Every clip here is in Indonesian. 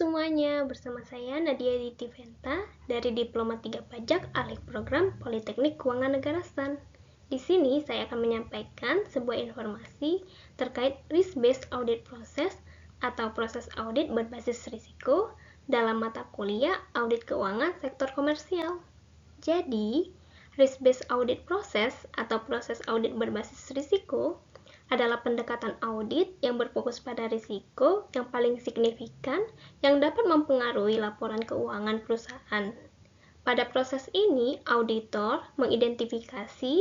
semuanya, bersama saya Nadia Ditiventa dari Diploma 3 Pajak Alih Program Politeknik Keuangan Negara STAN. Di sini saya akan menyampaikan sebuah informasi terkait risk-based audit process atau proses audit berbasis risiko dalam mata kuliah audit keuangan sektor komersial. Jadi, risk-based audit process atau proses audit berbasis risiko adalah pendekatan audit yang berfokus pada risiko yang paling signifikan yang dapat mempengaruhi laporan keuangan perusahaan. Pada proses ini, auditor mengidentifikasi,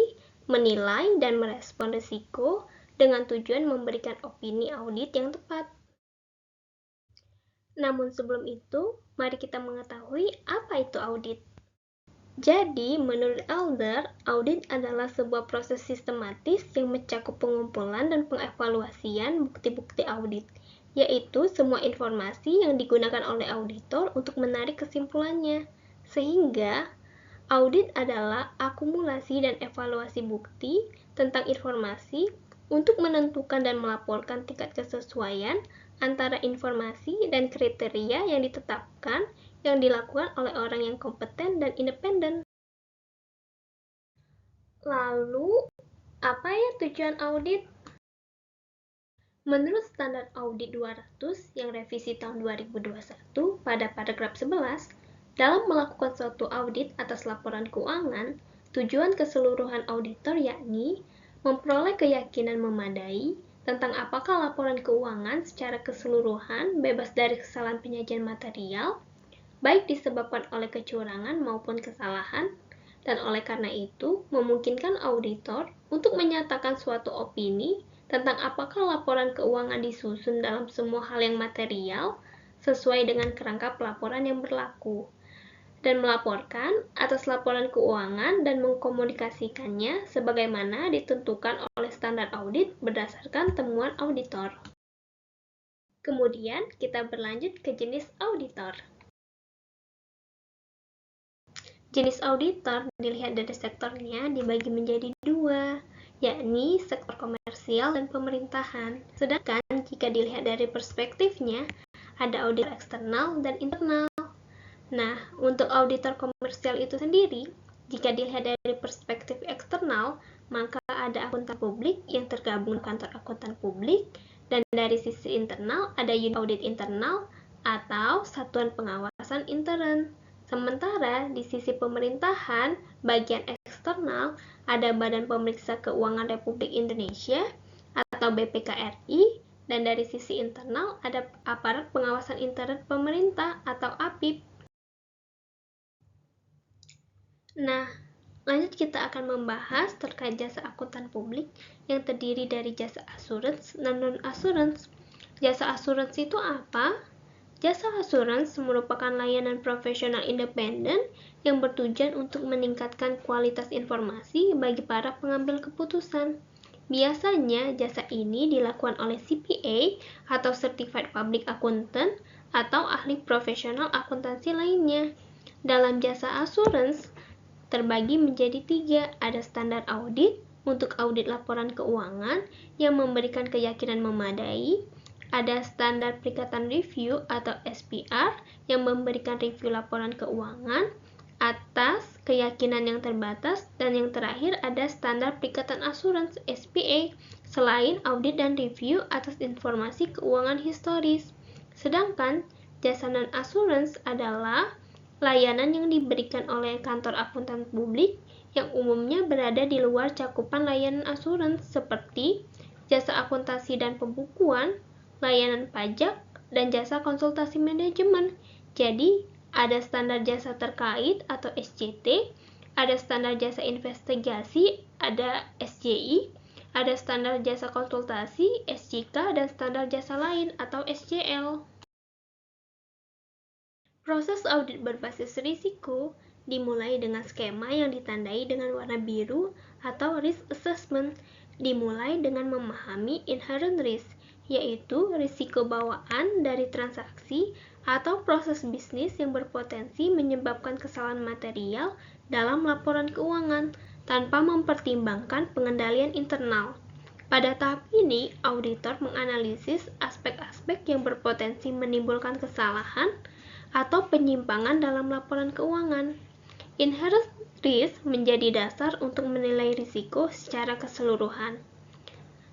menilai, dan merespon risiko dengan tujuan memberikan opini audit yang tepat. Namun sebelum itu, mari kita mengetahui apa itu audit. Jadi, menurut Elder, audit adalah sebuah proses sistematis yang mencakup pengumpulan dan pengevaluasian bukti-bukti audit, yaitu semua informasi yang digunakan oleh auditor untuk menarik kesimpulannya. Sehingga, audit adalah akumulasi dan evaluasi bukti tentang informasi untuk menentukan dan melaporkan tingkat kesesuaian antara informasi dan kriteria yang ditetapkan yang dilakukan oleh orang yang kompeten dan independen. Lalu, apa ya tujuan audit? Menurut Standar Audit 200 yang revisi tahun 2021 pada paragraf 11, dalam melakukan suatu audit atas laporan keuangan, tujuan keseluruhan auditor yakni memperoleh keyakinan memadai tentang apakah laporan keuangan secara keseluruhan bebas dari kesalahan penyajian material, baik disebabkan oleh kecurangan maupun kesalahan, dan oleh karena itu memungkinkan auditor untuk menyatakan suatu opini tentang apakah laporan keuangan disusun dalam semua hal yang material sesuai dengan kerangka pelaporan yang berlaku, dan melaporkan atas laporan keuangan dan mengkomunikasikannya sebagaimana ditentukan oleh standar audit berdasarkan temuan auditor. Kemudian kita berlanjut ke jenis auditor. Jenis auditor dilihat dari sektornya dibagi menjadi dua, yakni sektor komersial dan pemerintahan. Sedangkan jika dilihat dari perspektifnya, ada auditor eksternal dan internal. Nah, untuk auditor komersial itu sendiri, jika dilihat dari perspektif eksternal, maka ada akuntan publik yang tergabung kantor akuntan publik, dan dari sisi internal ada unit audit internal atau satuan pengawasan intern. Sementara di sisi pemerintahan, bagian eksternal ada Badan Pemeriksa Keuangan Republik Indonesia atau BPKRI, dan dari sisi internal ada Aparat Pengawasan Intern Pemerintah atau APIP. Nah, lanjut kita akan membahas terkait jasa akuntan publik yang terdiri dari jasa assurance dan non-assurance. Jasa assurance itu apa? Jasa assurance merupakan layanan profesional independen yang bertujuan untuk meningkatkan kualitas informasi bagi para pengambil keputusan. Biasanya, jasa ini dilakukan oleh CPA atau Certified Public Accountant atau ahli profesional akuntansi lainnya. Dalam jasa assurance, terbagi menjadi tiga. Ada standar audit untuk audit laporan keuangan yang memberikan keyakinan memadai. Ada standar perikatan review atau SPR yang memberikan review laporan keuangan atas keyakinan yang terbatas, dan yang terakhir ada standar perikatan asuransi SPA selain audit dan review atas informasi keuangan historis. Sedangkan jasa non-assurance adalah layanan yang diberikan oleh kantor akuntan publik yang umumnya berada di luar cakupan layanan asuransi seperti jasa akuntansi dan pembukuan, layanan pajak, dan jasa konsultasi manajemen. Jadi, ada standar jasa terkait atau SJT, ada standar jasa investigasi, ada SJI, ada standar jasa konsultasi, SJK, dan standar jasa lain atau SJL. Proses audit berbasis risiko dimulai dengan skema yang ditandai dengan warna biru atau risk assessment. Dimulai dengan memahami inherent risk, yaitu risiko bawaan dari transaksi atau proses bisnis yang berpotensi menyebabkan kesalahan material dalam laporan keuangan tanpa mempertimbangkan pengendalian internal. Pada tahap ini, auditor menganalisis aspek-aspek yang berpotensi menimbulkan kesalahan atau penyimpangan dalam laporan keuangan. Inherent risk menjadi dasar untuk menilai risiko secara keseluruhan.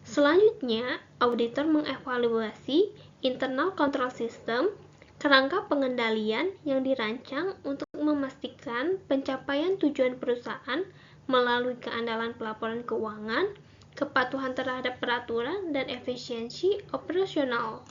Selanjutnya, auditor mengevaluasi internal control system, kerangka pengendalian yang dirancang untuk memastikan pencapaian tujuan perusahaan melalui keandalan pelaporan keuangan, kepatuhan terhadap peraturan, dan efisiensi operasional.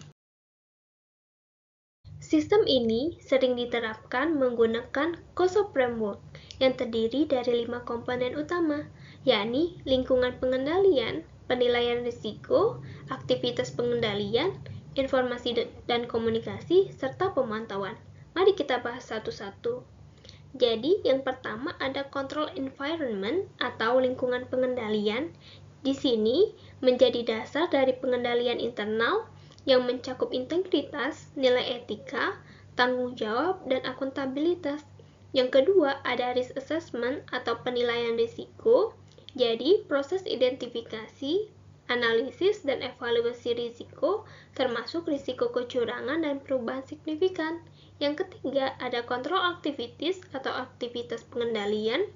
Sistem ini sering diterapkan menggunakan COSO Framework yang terdiri dari 5 komponen utama, yakni lingkungan pengendalian, penilaian risiko, aktivitas pengendalian, informasi dan komunikasi, serta pemantauan. Mari kita bahas satu-satu. Jadi, yang pertama ada control environment atau lingkungan pengendalian. Di sini menjadi dasar dari pengendalian internal yang mencakup integritas, nilai etika, tanggung jawab, dan akuntabilitas. Yang kedua ada risk assessment atau penilaian risiko. Jadi, proses identifikasi, analisis, dan evaluasi risiko, termasuk risiko kecurangan dan perubahan signifikan. Yang ketiga, ada control activities atau aktivitas pengendalian,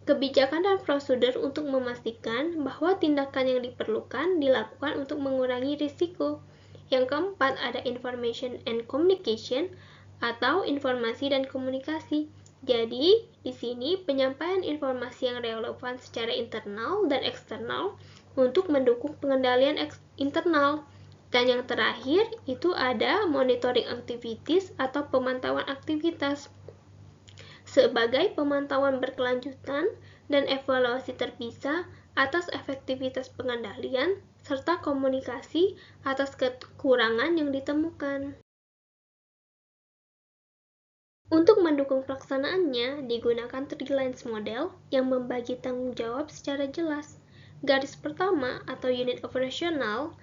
kebijakan dan prosedur untuk memastikan bahwa tindakan yang diperlukan dilakukan untuk mengurangi risiko. Yang keempat, ada information and communication atau informasi dan komunikasi. Jadi, di sini penyampaian informasi yang relevan secara internal dan eksternal untuk mendukung pengendalian internal. Dan yang terakhir, itu ada monitoring activities atau pemantauan aktivitas. Sebagai pemantauan berkelanjutan dan evaluasi terpisah atas efektivitas pengendalian, serta komunikasi atas kekurangan yang ditemukan. Untuk mendukung pelaksanaannya, digunakan three lines model yang membagi tanggung jawab secara jelas. Garis pertama atau unit operasional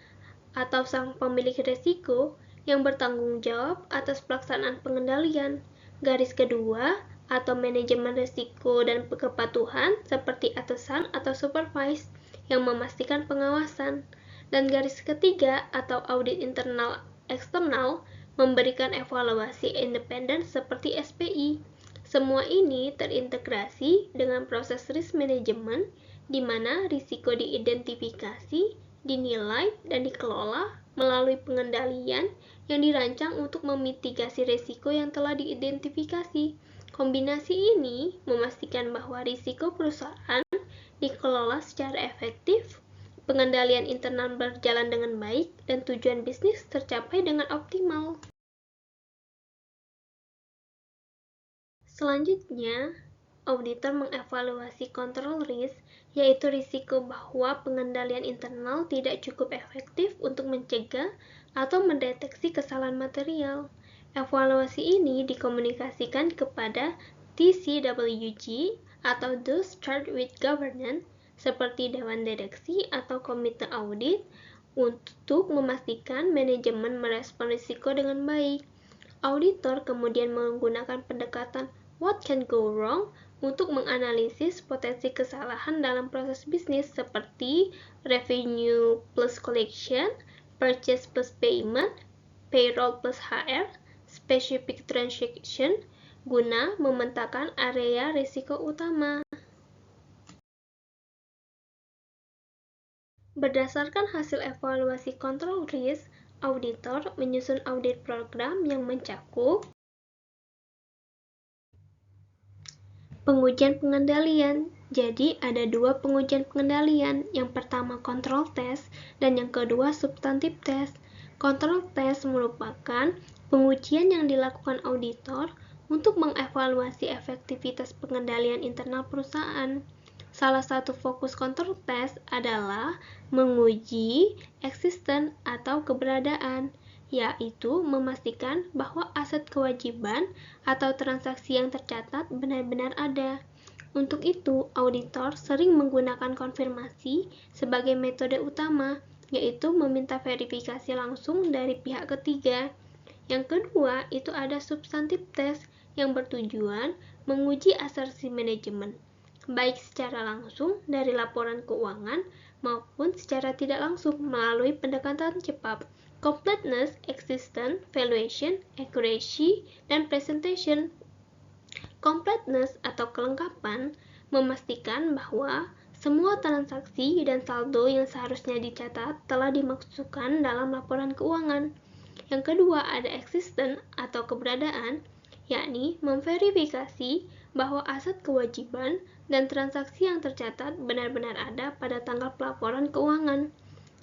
atau sang pemilik risiko yang bertanggung jawab atas pelaksanaan pengendalian. Garis kedua atau manajemen risiko dan kepatuhan seperti atasan atau supervise yang memastikan pengawasan. Dan garis ketiga atau audit internal eksternal memberikan evaluasi independen seperti SPI. Semua ini terintegrasi dengan proses risk management di mana risiko diidentifikasi, dinilai, dan dikelola melalui pengendalian yang dirancang untuk memitigasi risiko yang telah diidentifikasi. Kombinasi ini memastikan bahwa risiko perusahaan dikelola secara efektif, pengendalian internal berjalan dengan baik, dan tujuan bisnis tercapai dengan optimal. Selanjutnya, auditor mengevaluasi control risk, yaitu risiko bahwa pengendalian internal tidak cukup efektif untuk mencegah atau mendeteksi kesalahan material. Evaluasi ini dikomunikasikan kepada TCWG atau those charged with governance, seperti Dewan Direksi atau Komite Audit, untuk memastikan manajemen merespon risiko dengan baik. Auditor kemudian menggunakan pendekatan what can go wrong untuk menganalisis potensi kesalahan dalam proses bisnis seperti revenue plus collection, purchase plus payment, payroll plus HR, specific transaction, guna memetakan area risiko utama. Berdasarkan hasil evaluasi control risk, auditor menyusun audit program yang mencakup pengujian pengendalian. Jadi ada dua pengujian pengendalian, yang pertama control test dan yang kedua substantive test. Control test merupakan pengujian yang dilakukan auditor untuk mengevaluasi efektivitas pengendalian internal perusahaan. Salah satu fokus control test adalah menguji eksisten atau keberadaan, yaitu memastikan bahwa aset kewajiban atau transaksi yang tercatat benar-benar ada. Untuk itu, auditor sering menggunakan konfirmasi sebagai metode utama, yaitu meminta verifikasi langsung dari pihak ketiga. Yang kedua, itu ada substantive test yang bertujuan menguji asersi manajemen. baik secara langsung dari laporan keuangan maupun secara tidak langsung melalui pendekatan cepat. Completeness, existence, valuation, accuracy, dan presentation. Completeness atau kelengkapan memastikan bahwa semua transaksi dan saldo yang seharusnya dicatat telah dimasukkan dalam laporan keuangan. Yang kedua ada existence atau keberadaan, yakni memverifikasi bahwa aset kewajiban dan transaksi yang tercatat benar-benar ada pada tanggal pelaporan keuangan.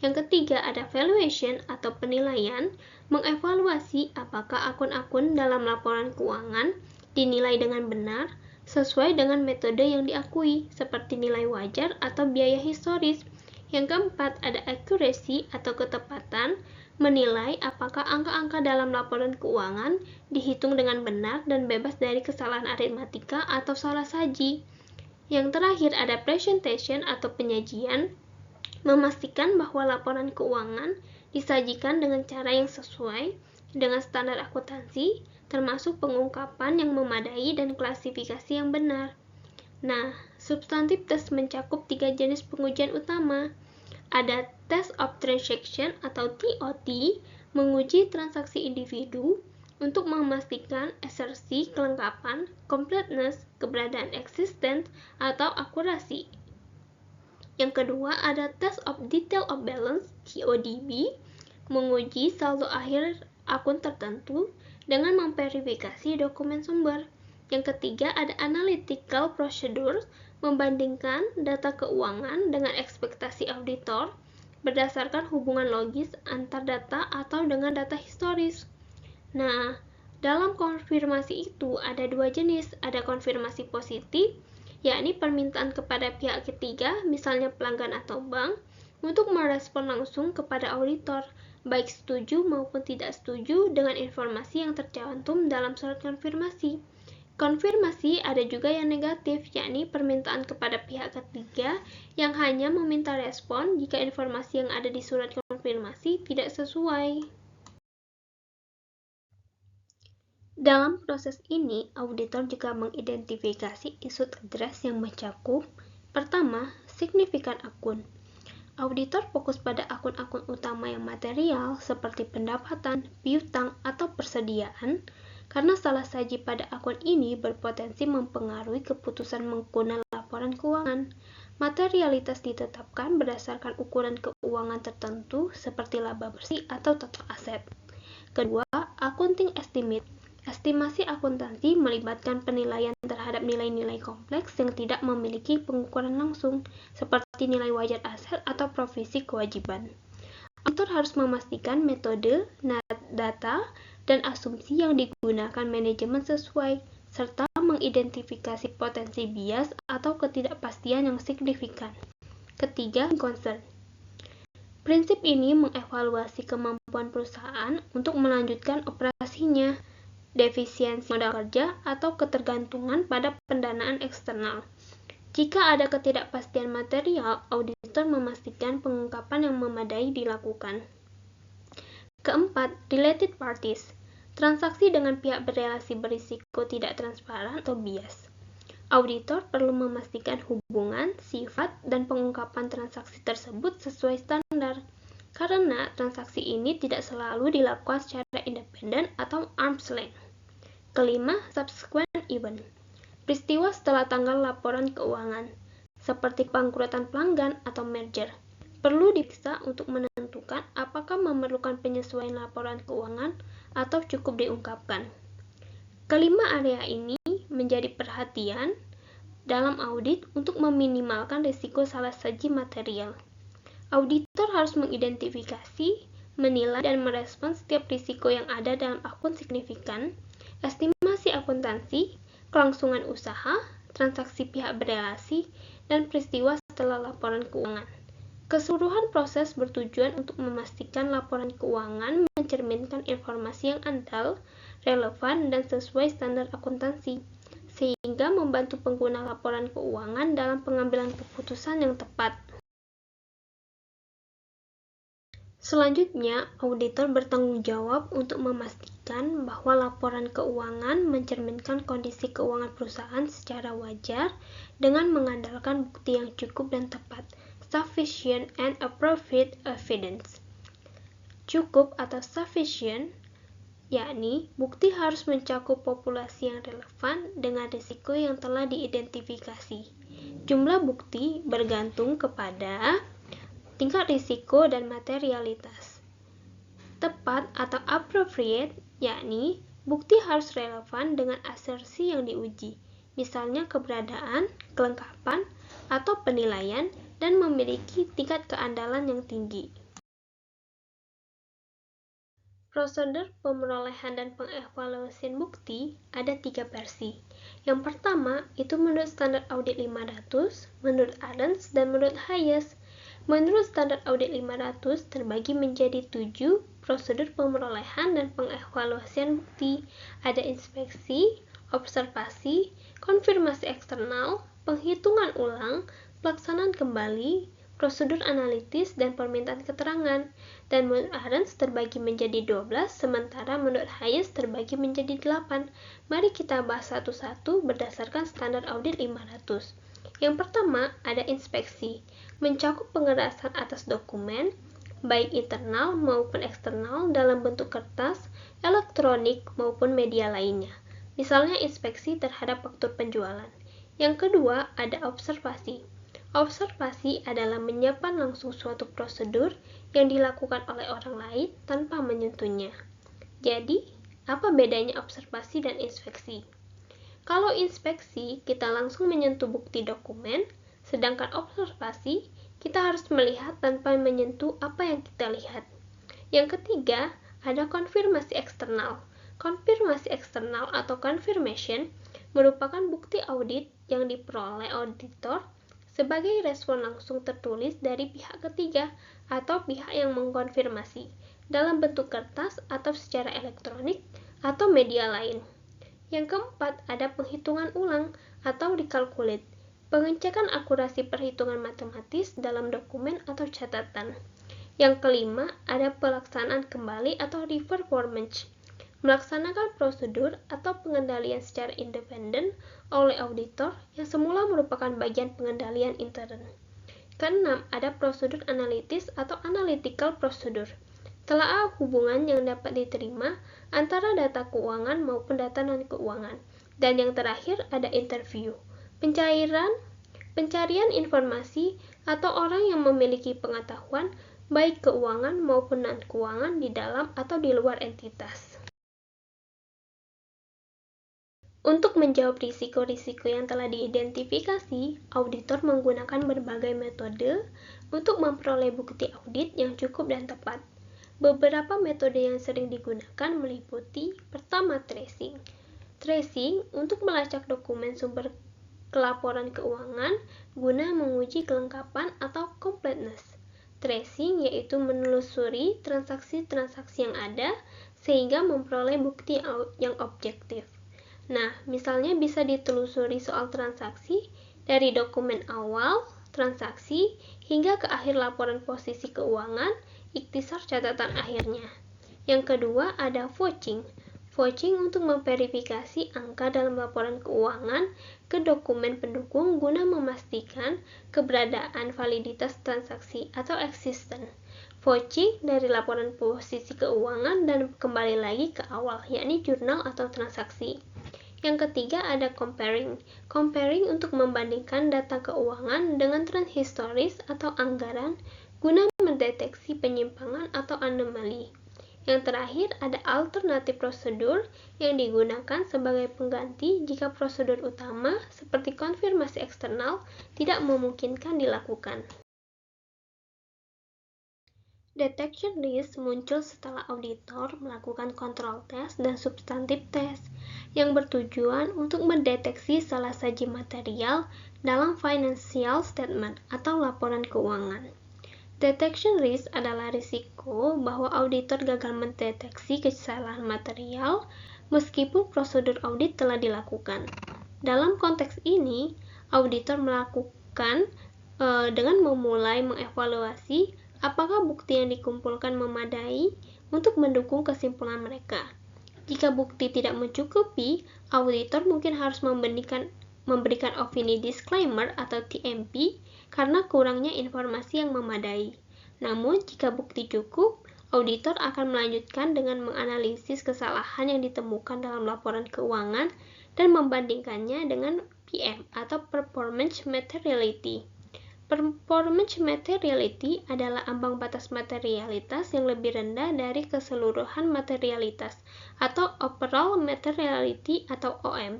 Yang ketiga ada valuation atau penilaian, mengevaluasi apakah akun-akun dalam laporan keuangan dinilai dengan benar sesuai dengan metode yang diakui, seperti nilai wajar atau biaya historis. Yang keempat ada accuracy atau ketepatan, menilai apakah angka-angka dalam laporan keuangan dihitung dengan benar dan bebas dari kesalahan aritmatika atau salah saji. Yang terakhir ada presentation atau penyajian, memastikan bahwa laporan keuangan disajikan dengan cara yang sesuai dengan standar akuntansi, termasuk pengungkapan yang memadai dan klasifikasi yang benar. Nah, substantif tes mencakup 3 jenis pengujian utama. Ada Test of Transaction atau TOT, menguji transaksi individu untuk memastikan asersi kelengkapan, completeness, keberadaan existence, atau akurasi. Yang kedua ada Test of Detail of Balance (TODB), menguji saldo akhir akun tertentu dengan memverifikasi dokumen sumber. Yang ketiga ada Analytical Procedures, membandingkan data keuangan dengan ekspektasi auditor berdasarkan hubungan logis antar data atau dengan data historis. Nah, dalam konfirmasi itu ada 2 jenis, ada konfirmasi positif, yakni permintaan kepada pihak ketiga, misalnya pelanggan atau bank, untuk merespon langsung kepada auditor, baik setuju maupun tidak setuju dengan informasi yang tercantum dalam surat konfirmasi. Konfirmasi ada juga yang negatif, yakni permintaan kepada pihak ketiga yang hanya meminta respon jika informasi yang ada di surat konfirmasi tidak sesuai. Dalam proses ini, auditor juga mengidentifikasi isu address yang mencakup: pertama, signifikan akun. Auditor fokus pada akun-akun utama yang material seperti pendapatan, piutang, atau persediaan, karena salah saji pada akun ini berpotensi mempengaruhi keputusan pengguna laporan keuangan. Materialitas ditetapkan berdasarkan ukuran keuangan tertentu seperti laba bersih atau total aset. Kedua, accounting estimate. Estimasi akuntansi melibatkan penilaian terhadap nilai-nilai kompleks yang tidak memiliki pengukuran langsung, seperti nilai wajar aset atau provisi kewajiban. Auditor harus memastikan metode, data, dan asumsi yang digunakan manajemen sesuai, serta mengidentifikasi potensi bias atau ketidakpastian yang signifikan. Ketiga, concern. Prinsip ini mengevaluasi kemampuan perusahaan untuk melanjutkan operasinya, defisiensi modal kerja, atau ketergantungan pada pendanaan eksternal. Jika ada ketidakpastian material, auditor memastikan pengungkapan yang memadai dilakukan. Keempat, related parties. Transaksi dengan pihak berelasi berisiko tidak transparan atau bias. Auditor perlu memastikan hubungan, sifat, dan pengungkapan transaksi tersebut sesuai standar, karena transaksi ini tidak selalu dilakukan secara independen atau arm's length. Kelima, subsequent event. Peristiwa setelah tanggal laporan keuangan, seperti bangkrutan pelanggan atau merger, perlu diperiksa untuk menentukan apakah memerlukan penyesuaian laporan keuangan atau cukup diungkapkan. Kelima area ini menjadi perhatian dalam audit untuk meminimalkan risiko salah saji material. Auditor harus mengidentifikasi, menilai, dan merespons setiap risiko yang ada dalam akun signifikan, estimasi akuntansi, kelangsungan usaha, transaksi pihak berelasi, dan peristiwa setelah laporan keuangan. Keseluruhan proses bertujuan untuk memastikan laporan keuangan mencerminkan informasi yang andal, relevan, dan sesuai standar akuntansi, sehingga membantu pengguna laporan keuangan dalam pengambilan keputusan yang tepat. Selanjutnya, auditor bertanggung jawab untuk memastikan bahwa laporan keuangan mencerminkan kondisi keuangan perusahaan secara wajar dengan mengandalkan bukti yang cukup dan tepat, sufficient and appropriate evidence. Cukup atau sufficient, yakni bukti harus mencakup populasi yang relevan dengan risiko yang telah diidentifikasi. Jumlah bukti bergantung kepada tingkat risiko dan materialitas. Tepat atau appropriate, yakni bukti harus relevan dengan asersi yang diuji, misalnya keberadaan, kelengkapan, atau penilaian, dan memiliki tingkat keandalan yang tinggi. Prosedur pemerolehan dan pengevaluasian bukti ada 3 versi. Yang pertama, itu menurut standar audit 500, menurut Arens, dan menurut Hayes. Menurut standar audit 500 terbagi menjadi 7 prosedur pemerolehan dan pengevaluasian bukti. Ada inspeksi, observasi, konfirmasi eksternal, penghitungan ulang, pelaksanaan kembali, prosedur analitis, dan permintaan keterangan. Dan menurut Arens terbagi menjadi 12, sementara menurut Hayes terbagi menjadi 8. Mari kita bahas satu-satu berdasarkan standar audit 500. Yang pertama, ada inspeksi, mencakup pengerasan atas dokumen, baik internal maupun eksternal dalam bentuk kertas, elektronik, maupun media lainnya. Misalnya inspeksi terhadap faktur penjualan. Yang kedua, ada observasi. Observasi adalah menyiapkan langsung suatu prosedur yang dilakukan oleh orang lain tanpa menyentuhnya. Jadi, apa bedanya observasi dan inspeksi? Kalau inspeksi, kita langsung menyentuh bukti dokumen, sedangkan observasi, kita harus melihat tanpa menyentuh apa yang kita lihat. Yang ketiga, ada konfirmasi eksternal. Konfirmasi eksternal atau confirmation merupakan bukti audit yang diperoleh auditor sebagai respon langsung tertulis dari pihak ketiga atau pihak yang mengkonfirmasi dalam bentuk kertas atau secara elektronik atau media lain. Yang keempat, ada penghitungan ulang atau recalculate, pengecekan akurasi perhitungan matematis dalam dokumen atau catatan. Yang kelima, ada pelaksanaan kembali atau reperformance, melaksanakan prosedur atau pengendalian secara independen oleh auditor yang semula merupakan bagian pengendalian intern. Keenam, ada prosedur analitis atau analytical procedure, telaah hubungan yang dapat diterima antara data keuangan maupun data non-keuangan. Dan yang terakhir ada interview, pencarian informasi atau orang yang memiliki pengetahuan baik keuangan maupun non-keuangan di dalam atau di luar entitas. Untuk menjawab risiko-risiko yang telah diidentifikasi, auditor menggunakan berbagai metode untuk memperoleh bukti audit yang cukup dan tepat. Beberapa metode yang sering digunakan meliputi: pertama, tracing. Tracing untuk melacak dokumen sumber laporan keuangan guna menguji kelengkapan atau completeness. Tracing yaitu menelusuri transaksi-transaksi yang ada sehingga memperoleh bukti yang objektif. Nah, misalnya bisa ditelusuri soal transaksi dari dokumen awal transaksi hingga ke akhir laporan posisi keuangan, ikhtisar catatan akhirnya. Yang kedua ada vouching. Vouching untuk memverifikasi angka dalam laporan keuangan ke dokumen pendukung guna memastikan keberadaan validitas transaksi atau existence. Vouching dari laporan posisi keuangan dan kembali lagi ke awal, yakni jurnal atau transaksi. Yang ketiga ada comparing. Comparing untuk membandingkan data keuangan dengan tren historis atau anggaran guna mendeteksi penyimpangan atau anomali. Yang terakhir ada alternatif prosedur yang digunakan sebagai pengganti jika prosedur utama seperti konfirmasi eksternal tidak memungkinkan dilakukan. Detection risk muncul setelah auditor melakukan kontrol tes dan substantif tes yang bertujuan untuk mendeteksi salah saji material dalam financial statement atau laporan keuangan. Detection risk adalah risiko bahwa auditor gagal mendeteksi kesalahan material meskipun prosedur audit telah dilakukan. Dalam konteks ini, auditor melakukan dengan memulai mengevaluasi apakah bukti yang dikumpulkan memadai untuk mendukung kesimpulan mereka. Jika bukti tidak mencukupi, auditor mungkin harus memberikan opini disclaimer atau TMP karena kurangnya informasi yang memadai. Namun, jika bukti cukup, auditor akan melanjutkan dengan menganalisis kesalahan yang ditemukan dalam laporan keuangan dan membandingkannya dengan PM atau Performance Materiality. Performance Materiality adalah ambang batas materialitas yang lebih rendah dari keseluruhan materialitas atau Overall Materiality atau OM,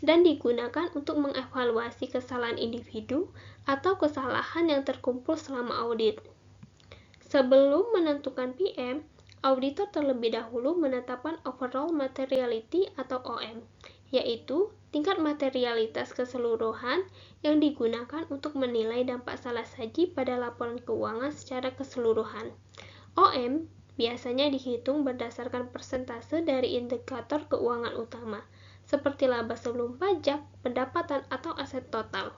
dan digunakan untuk mengevaluasi kesalahan individu atau kesalahan yang terkumpul selama audit. Sebelum menentukan PM, auditor terlebih dahulu menetapkan Overall Materiality atau OM, yaitu tingkat materialitas keseluruhan yang digunakan untuk menilai dampak salah saji pada laporan keuangan secara keseluruhan. OM biasanya dihitung berdasarkan persentase dari indikator keuangan utama, seperti laba sebelum pajak, pendapatan, atau aset total.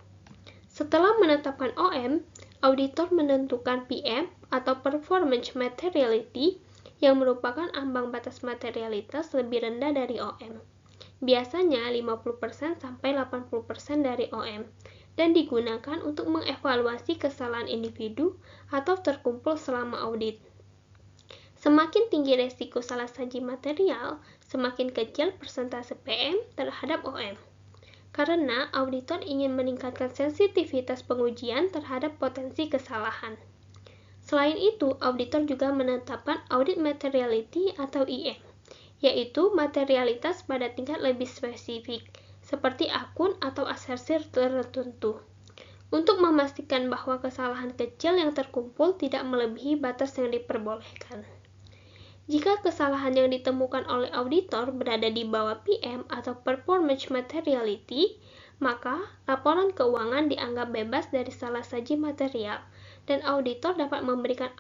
Setelah menetapkan OM, auditor menentukan PM atau Performance Materiality yang merupakan ambang batas materialitas lebih rendah dari OM. Biasanya 50% sampai 80% dari OM, dan digunakan untuk mengevaluasi kesalahan individu atau terkumpul selama audit. Semakin tinggi resiko salah saji material, semakin kecil persentase PM terhadap OM. Karena auditor ingin meningkatkan sensitivitas pengujian terhadap potensi kesalahan. Selain itu, auditor juga menetapkan Audit Materiality atau IM, yaitu materialitas pada tingkat lebih spesifik, seperti akun atau aset tertentu, untuk memastikan bahwa kesalahan kecil yang terkumpul tidak melebihi batas yang diperbolehkan. Jika kesalahan yang ditemukan oleh auditor berada di bawah PM atau Performance Materiality, maka laporan keuangan dianggap bebas dari salah saji material, dan auditor dapat memberikan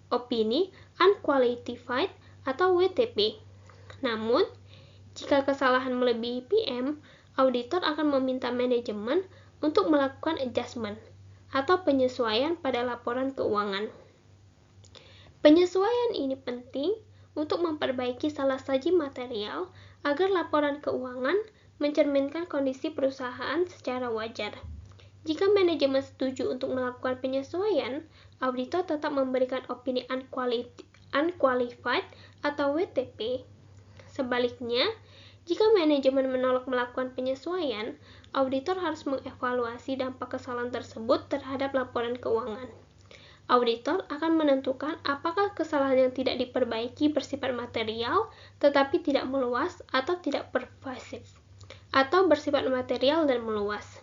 opini Unqualified atau WTP. Namun, jika kesalahan melebihi PM, auditor akan meminta manajemen untuk melakukan adjustment atau penyesuaian pada laporan keuangan. Penyesuaian ini penting untuk memperbaiki salah saji material agar laporan keuangan mencerminkan kondisi perusahaan secara wajar. Jika manajemen setuju untuk melakukan penyesuaian, auditor tetap memberikan opini Unqualified atau WTP. Sebaliknya, jika manajemen menolak melakukan penyesuaian, auditor harus mengevaluasi dampak kesalahan tersebut terhadap laporan keuangan. Auditor akan menentukan apakah kesalahan yang tidak diperbaiki bersifat material tetapi tidak meluas atau tidak pervasif, atau bersifat material dan meluas.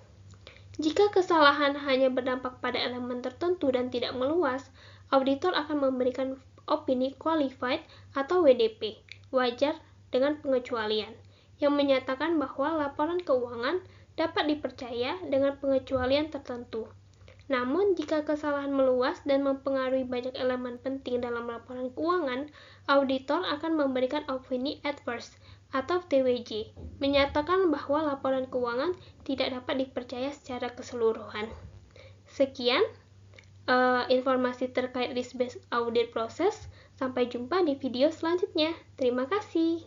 Jika kesalahan hanya berdampak pada elemen tertentu dan tidak meluas, auditor akan memberikan opini Qualified atau WDP, wajar dengan pengecualian, yang menyatakan bahwa laporan keuangan dapat dipercaya dengan pengecualian tertentu. Namun, jika kesalahan meluas dan mempengaruhi banyak elemen penting dalam laporan keuangan, auditor akan memberikan opini Adverse atau TWJ, menyatakan bahwa laporan keuangan tidak dapat dipercaya secara keseluruhan. Sekian informasi terkait risk-based audit process. Sampai jumpa di video selanjutnya. Terima kasih.